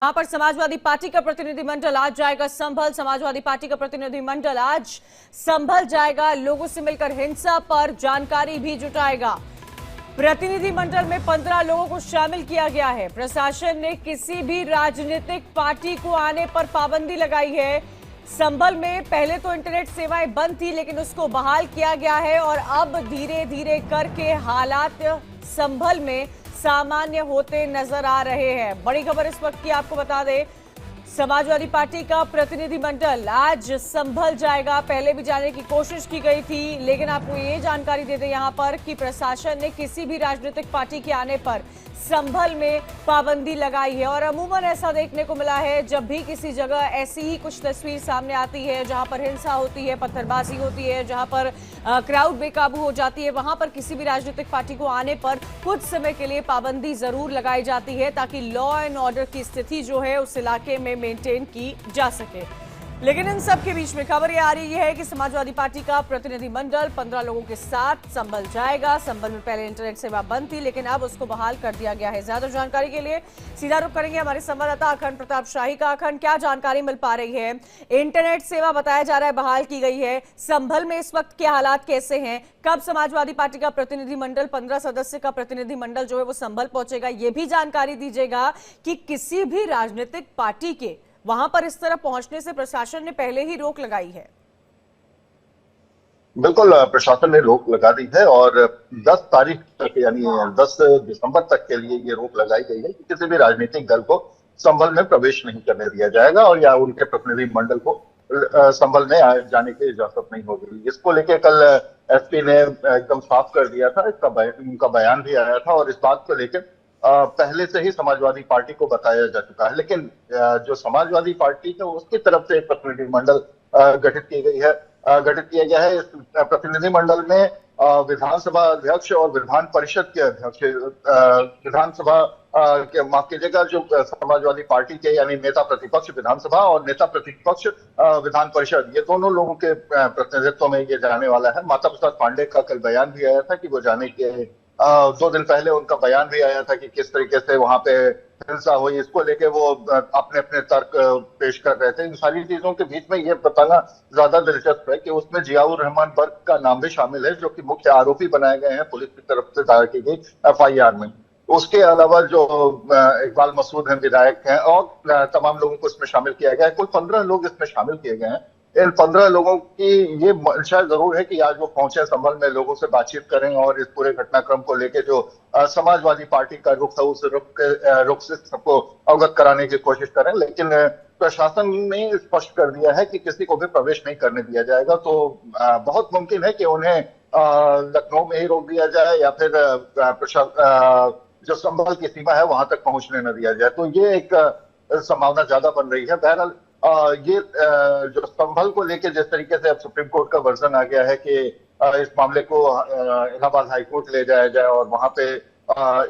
यहाँ पर समाजवादी पार्टी का प्रतिनिधिमंडल आज जाएगा संभल। समाजवादी पार्टी का प्रतिनिधिमंडल आज संभल जाएगा, लोगों से मिलकर हिंसा पर जानकारी भी जुटाएगा। प्रतिनिधिमंडल में 15 लोगों को शामिल किया गया है। प्रशासन ने किसी भी राजनीतिक पार्टी को आने पर पाबंदी लगाई है। संभल में पहले तो इंटरनेट सेवाएं बंद थी, लेकिन उसको बहाल किया गया है और अब धीरे धीरे करके हालात संभल में सामान्य होते नजर आ रहे हैं। बड़ी खबर इस वक्त की आपको बता दें, समाजवादी पार्टी का प्रतिनिधिमंडल आज संभल जाएगा। पहले भी जाने की कोशिश की गई थी, लेकिन आपको ये जानकारी दे दें यहां पर कि प्रशासन ने किसी भी राजनीतिक पार्टी के आने पर संभल में पाबंदी लगाई है। और अमूमन ऐसा देखने को मिला है, जब भी किसी जगह ऐसी ही कुछ तस्वीर सामने आती है जहां पर हिंसा होती है, पत्थरबाजी होती है, जहां पर क्राउड बेकाबू हो जाती है, वहां पर किसी भी राजनीतिक पार्टी को आने पर कुछ समय के लिए पाबंदी जरूर लगाई जाती है, ताकि लॉ एंड ऑर्डर की स्थिति जो है उस इलाके में मेंटेन की जा सके। लेकिन इन सब के बीच में खबर ये आ रही है कि समाजवादी पार्टी का प्रतिनिधिमंडल 15 लोगों के साथ संभल जाएगा। संभल में पहले इंटरनेट सेवा बंद थी, लेकिन अब उसको बहाल कर दिया गया है। ज्यादा जानकारी के लिए सीधा रुख करेंगे हमारे संवाददाता अखंड प्रताप शाही का। अखंड, क्या जानकारी मिल पा रही है? इंटरनेट सेवा बताया जा रहा है बहाल की गई है। संभल में इस वक्त के हालात कैसे हैं? कब समाजवादी पार्टी का प्रतिनिधिमंडल 15 सदस्य का प्रतिनिधिमंडल जो है वो संभल पहुंचेगा? ये भी जानकारी दीजिएगा कि किसी भी राजनीतिक पार्टी के वहां पर इस तरह पहुंचने से प्रशासन ने पहले ही रोक लगाई है। बिल्कुल, प्रशासन ने रोक लगा दी है और 10 तारीख तक यानी 10 दिसंबर तक के लिए ये रोक लगाई गई है कि किसी भी राजनीतिक दल को संभल में प्रवेश नहीं करने दिया जाएगा और या उनके प्रतिनिधिमंडल को संभल में जाने की इजाजत नहीं होगी। इसको लेकर कल एसपी ने एकदम साफ कर दिया था, उनका बयान भी आया था और इस बात को लेकर पहले से ही समाजवादी पार्टी को बताया जा चुका है। लेकिन जो समाजवादी पार्टी है उसकी तरफ से एक प्रतिनिधिमंडल गठित की गई है गठित किया गया है। इस प्रतिनिधिमंडल में विधानसभा अध्यक्ष और विधान परिषद के अध्यक्ष, विधानसभा के माफ कीजिएगा, जो समाजवादी पार्टी के यानी नेता प्रतिपक्ष विधानसभा और नेता प्रतिपक्ष विधान परिषद, ये दोनों लोगों के प्रतिनिधित्व में ये जाने वाला है। माता प्रसाद पांडे का कल बयान भी आया था कि वो जाने के 2 दिन पहले उनका बयान भी आया था कि किस तरीके से वहां पे हिंसा हुई। इसको लेके वो अपने अपने तर्क पेश कर रहे थे। इन सारी चीजों के बीच में ये बताना ज्यादा दिलचस्प है कि उसमें जियाउर रहमान बर्क का नाम भी शामिल है, जो कि मुख्य आरोपी बनाए गए हैं पुलिस की तरफ से दायर की गई एफआईआर में। उसके अलावा जो इकबाल मसूद हैं, विधायक हैं, और तमाम लोगों को इसमें शामिल किया गया है। कुल 15 लोग इसमें शामिल किए गए हैं। इन 15 लोगों की ये मंशा जरूर है कि आज वो पहुंचे संभल में, लोगों से बातचीत करें और इस पूरे घटनाक्रम को लेके जो समाजवादी पार्टी का रुख है उस रुख से सबको अवगत कराने की कोशिश करें। लेकिन प्रशासन ने स्पष्ट कर दिया है कि किसी को भी प्रवेश नहीं करने दिया जाएगा। तो बहुत मुमकिन है कि उन्हें लखनऊ में ही रोक दिया जाए या फिर जो संभल की सीमा है वहां तक पहुंचने न दिया जाए। तो ये एक संभावना ज्यादा बन रही है। बहरहाल ये जो संभल को लेकर जिस तरीके से अब सुप्रीम कोर्ट का वर्जन आ गया है कि इस मामले को इलाहाबाद हाईकोर्ट ले जाया जाए और वहां पे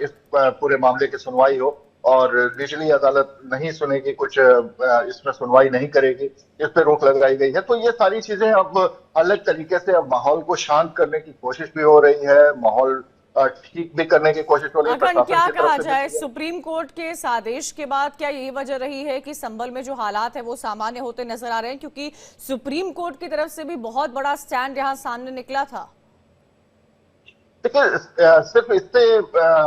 इस पूरे मामले की सुनवाई हो, और निचली अदालत नहीं सुनेगी, कुछ इसमें सुनवाई नहीं करेगी, इस पे रोक लगाई गई है। तो ये सारी चीजें अब अलग तरीके से अब माहौल को शांत करने की कोशिश भी हो रही है, माहौल ठीक भी करने की कोशिश हो रही है। अखंड, क्या कहा जाए, सुप्रीम कोर्ट के इस आदेश के बाद क्या यही वजह रही है कि संभल में जो हालात है वो सामान्य होते नजर आ रहे हैं? क्योंकि सुप्रीम कोर्ट की तरफ से भी बहुत बड़ा स्टैंड यहाँ सामने निकला था। देखिए, सिर्फ इससे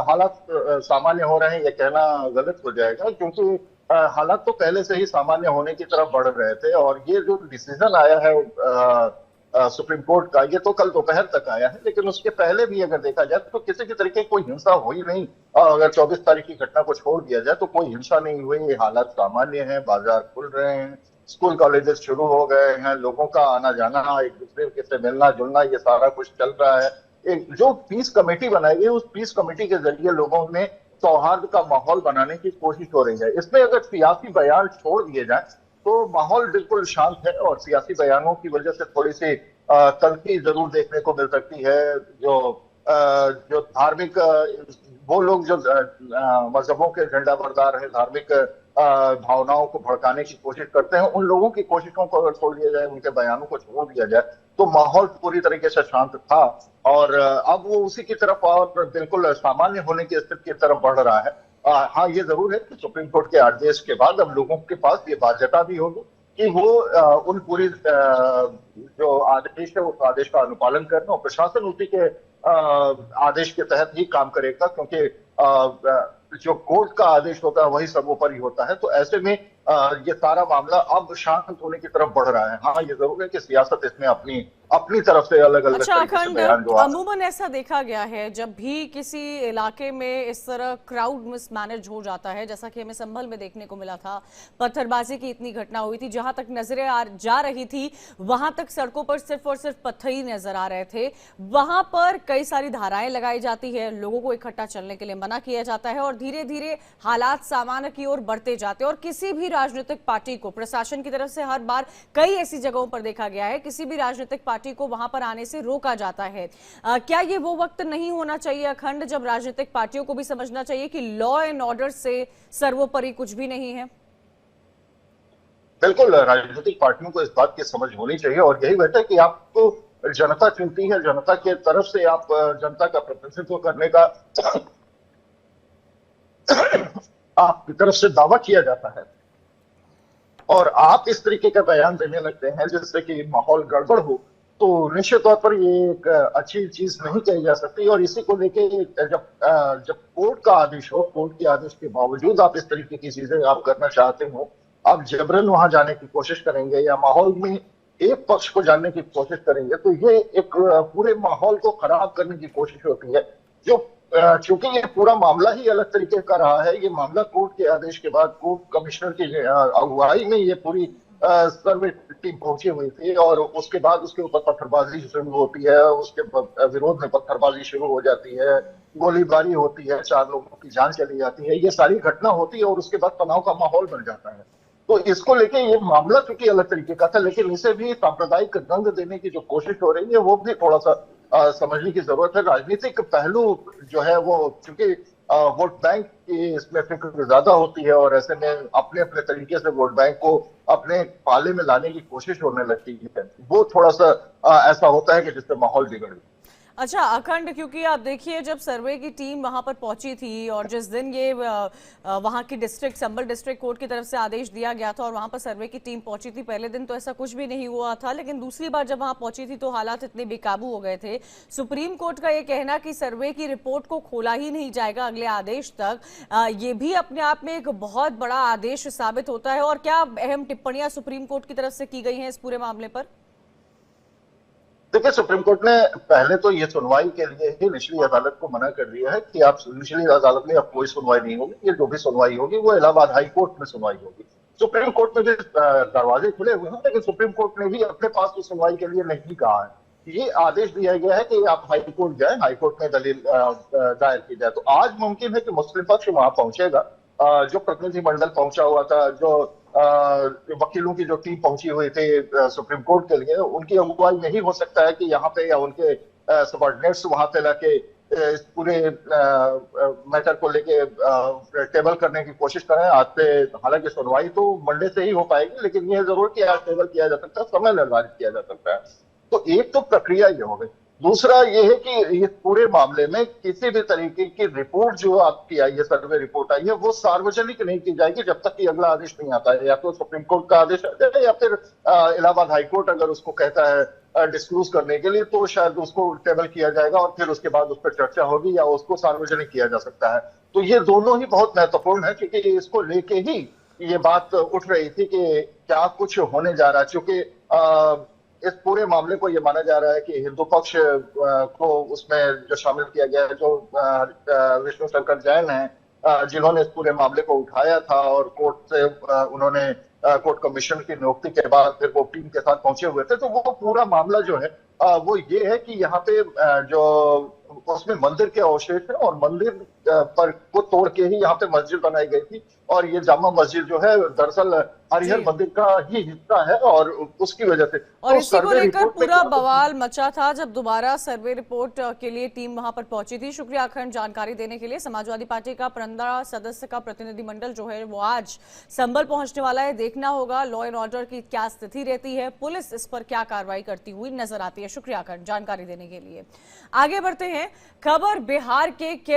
हालात सामान्य हो रहे हैं ये कहना गलत हो जाएगा, क्योंकि हालात तो पहले से ही सामान्य होने की तरफ बढ़ रहे थे। और ये जो डिसीजन आया है सुप्रीम कोर्ट का, ये तो कल दोपहर तक आया है, लेकिन उसके पहले भी अगर देखा जाए तो किसी की तरीके की कोई हिंसा हुई नहीं। अगर 24 तारीख की घटना को छोड़ दिया जाए तो कोई हिंसा नहीं हुई। हालात सामान्य हैं, बाजार खुल रहे हैं, स्कूल कॉलेजेस शुरू हो गए हैं, लोगों का आना जाना, एक दूसरे से मिलना जुलना, ये सारा कुछ चल रहा है। एक जो पीस कमेटी बनाई गई, उस पीस कमेटी के जरिए लोगों में सौहार्द का माहौल बनाने की कोशिश हो रही है। इसमें अगर सियासी बयान छोड़ दिए जाए तो माहौल बिल्कुल शांत है और सियासी बयानों की वजह से थोड़ी सी तल्खी जरूर देखने को मिल सकती है। जो धार्मिक वो लोग जो मजहबों के झंडा बरदार हैं, धार्मिक भावनाओं को भड़काने की कोशिश करते हैं, उन लोगों की कोशिशों को अगर छोड़ दिया जाए, उनके बयानों को छोड़ दिया जाए, तो माहौल पूरी तरीके से शांत था और अब वो उसी की तरफ और बिल्कुल सामान्य होने की स्थिति की तरफ बढ़ रहा है। हाँ, ये जरूर है कि सुप्रीम कोर्ट के आदेश के बाद अब लोगों के पास ये बाध्यता भी होगी कि वो उन पूरी जो आदेश है उस आदेश का अनुपालन करना, और प्रशासन उसी के आदेश के तहत ही काम करेगा, क्योंकि जो कोर्ट का आदेश होता है वही सर्वोपरि होता है। तो ऐसे में ये सारा मामला अब शांत होने की तरफ बढ़ रहा है। हाँ, ये जरूर है कि सियासत इसमें अपनी अपनी तरफ से अलग अलग अच्छा तरीके से अखंड, बयान जो अमूमन ऐसा देखा गया है जब भी किसी इलाके में इस तरह क्राउड मिसमैनेज हो जाता है, जैसा कि हमें संभल में देखने को मिला था, पत्थरबाजी की इतनी घटना हुई थी, जहां तक नजरें जा रही थी वहां तक सड़कों पर सिर्फ और सिर्फ पत्थर ही नजर आ रहे थे। वहां पर कई सारी धाराएं लगाई जाती है, लोगों को इकट्ठा चलने के लिए मना किया जाता है और धीरे धीरे हालात सामान्य की ओर बढ़ते जाते हैं। और किसी भी राजनीतिक पार्टी को प्रशासन की तरफ से हर बार कई ऐसी जगहों पर देखा गया है, किसी भी राजनीतिक पार्टी को वहां पर आने से रोका जाता है। क्या ये वो वक्त नहीं होना चाहिए अखंड जब राजनीतिक पार्टियों को भी समझना चाहिए कि लॉ एंड ऑर्डर से सर्वोपरि कुछ भी नहीं है? बिल्कुल, राजनीतिक पार्टियों को इस बात की समझ होनी चाहिए, और यही वजह है कि आपको जनता चुनती है, जनता के तरफ से आप जनता का प्रतिनिधित्व करने का आपकी तरफ से दावा किया जाता है, और आप इस तरीके का बयान देने लगते हैं जिससे कि माहौल गड़बड़ हो, तो निश्चित तौर पर ये एक अच्छी चीज नहीं कही जा सकती। और इसी को लेके जब कोर्ट का आदेश हो, कोर्ट के आदेश के बावजूद आप इस तरीके की चीजें आप करना चाहते हो, आप जबरन वहां जाने की कोशिश करेंगे या माहौल में एक पक्ष को जानने की कोशिश करेंगे, तो ये एक पूरे माहौल को खराब करने की कोशिश होती है। जो चूंकि ये पूरा मामला ही अलग तरीके का रहा है, ये मामला कोर्ट के आदेश के बाद कोर्ट कमिश्नर की अगुवाई में ये पूरी सर्वे टीम पहुंची हुई थी, और उसके बाद उसके ऊपर पत्थरबाजी शुरू होती है, उसके विरोध में पत्थरबाजी शुरू हो जाती है, गोलीबारी होती है, 4 लोगों की जान चली जाती है, ये सारी घटना होती है, और उसके बाद तनाव का माहौल बन जाता है। तो इसको लेके ये मामला चूंकि अलग तरीके का था, लेकिन इसे भी सांप्रदायिक रंग देने की जो कोशिश हो रही है वो भी थोड़ा सा समझने की जरूरत है। राजनीतिक पहलू जो है वो चूंकि वोट बैंक की इसमें फिक्र ज्यादा होती है, और ऐसे में अपने अपने तरीके से वोट बैंक को अपने पाले में लाने की कोशिश होने लगती है, वो थोड़ा सा ऐसा होता है कि जिससे माहौल बिगड़। अच्छा अखंड, क्योंकि आप देखिए जब सर्वे की टीम वहां पर पहुंची थी और जिस दिन ये वहां की डिस्ट्रिक्ट संभल डिस्ट्रिक्ट कोर्ट की तरफ से आदेश दिया गया था और वहां पर सर्वे की टीम पहुंची थी, पहले दिन तो ऐसा कुछ भी नहीं हुआ था, लेकिन दूसरी बार जब वहां पहुंची थी तो हालात इतने बेकाबू हो गए थे। सुप्रीम कोर्ट का ये कहना कि सर्वे की रिपोर्ट को खोला ही नहीं जाएगा अगले आदेश तक, ये भी अपने आप में एक बहुत बड़ा आदेश साबित होता है। और क्या अहम टिप्पणियां सुप्रीम कोर्ट की तरफ से की गई हैं इस पूरे मामले पर? देखिए, सुप्रीम कोर्ट ने पहले तो ये सुनवाई के लिए ही निचली अदालत को मना कर दिया है कि आप निचली अदालत में अब कोई सुनवाई नहीं होगी, ये जो भी सुनवाई होगी वो इलाहाबाद हाई कोर्ट में सुनवाई होगी। सुप्रीम कोर्ट में भी दरवाजे खुले हुए हैं, लेकिन सुप्रीम कोर्ट ने भी अपने पास तो सुनवाई के लिए नहीं कहा है। ये आदेश दिया गया है कि आप हाई कोर्ट जाए, हाई कोर्ट में दलील दायर की जाए। तो आज मुमकिन है कि मुस्लिम पक्ष वहां पहुंचेगा, जो प्रतिनिधिमंडल पहुंचा हुआ था, जो वकीलों की जो टीम पहुंची हुई थी सुप्रीम कोर्ट के लिए, उनकी अगुवाई नहीं हो सकता है कि यहाँ पे या उनके सबऑर्डिनेट्स वहां पे लाके इस पूरे मैटर को लेके टेबल करने की कोशिश करें आज से। हालांकि सुनवाई तो मंडे से ही हो पाएगी, लेकिन यह जरूर कि आज टेबल किया जा सकता है, समय निर्धारित किया जा सकता है। तो एक तो प्रक्रिया ये हो गई। दूसरा ये है कि इस पूरे मामले में किसी भी तरीके की रिपोर्ट जो आपकी आई है, सर्वे रिपोर्ट आई है, वो सार्वजनिक नहीं की जाएगी जब तक कि अगला आदेश नहीं आता है। या तो सुप्रीम कोर्ट का आदेश आता है या फिर इलाहाबाद हाई कोर्ट अगर उसको कहता है डिस्क्लोज करने के लिए, तो शायद उसको टेबल किया जाएगा और फिर उसके बाद उस पर चर्चा होगी या उसको सार्वजनिक किया जा सकता है। तो ये दोनों ही बहुत महत्वपूर्ण है, क्योंकि इसको लेके ही ये बात उठ रही थी कि क्या कुछ होने जा रहा है। क्योंकि इस पूरे मामले को ये माना जा रहा है कि हिंदू पक्ष को उसमें जो शामिल किया गया है, जो विष्णु शंकर जैन है, जिन्होंने इस पूरे मामले को उठाया था और कोर्ट से उन्होंने कोर्ट कमीशन की नियुक्ति के बाद फिर वो टीम के साथ पहुंचे हुए थे। तो वो पूरा मामला जो है वो ये है कि यहाँ पे जो उसमें मंदिर के अवशेष है, और मंदिर पर को तोड़ के ही यहाँ पे मस्जिद बनाई गई थी, और ये जामा मस्जिद जो है दरअसल हरिहर मंदिर का ही हिस्सा है, और उसकी वजह से और इसी को लेकर पूरा बवाल मचा था जब दोबारा सर्वे रिपोर्ट के लिए टीम वहां पर पहुंची थी। शुक्रिया अखंड जानकारी देने के लिए। समाजवादी पार्टी का 15 सदस्य का प्रतिनिधिमंडल जो है वो आज संभल पहुंचने वाला है। देखना होगा लॉ एंड ऑर्डर की क्या स्थिति रहती है, पुलिस इस पर क्या कार्रवाई करती हुई नजर आती है। शुक्रिया अखंड जानकारी देने के लिए। आगे बढ़ते हैं, खबर बिहार के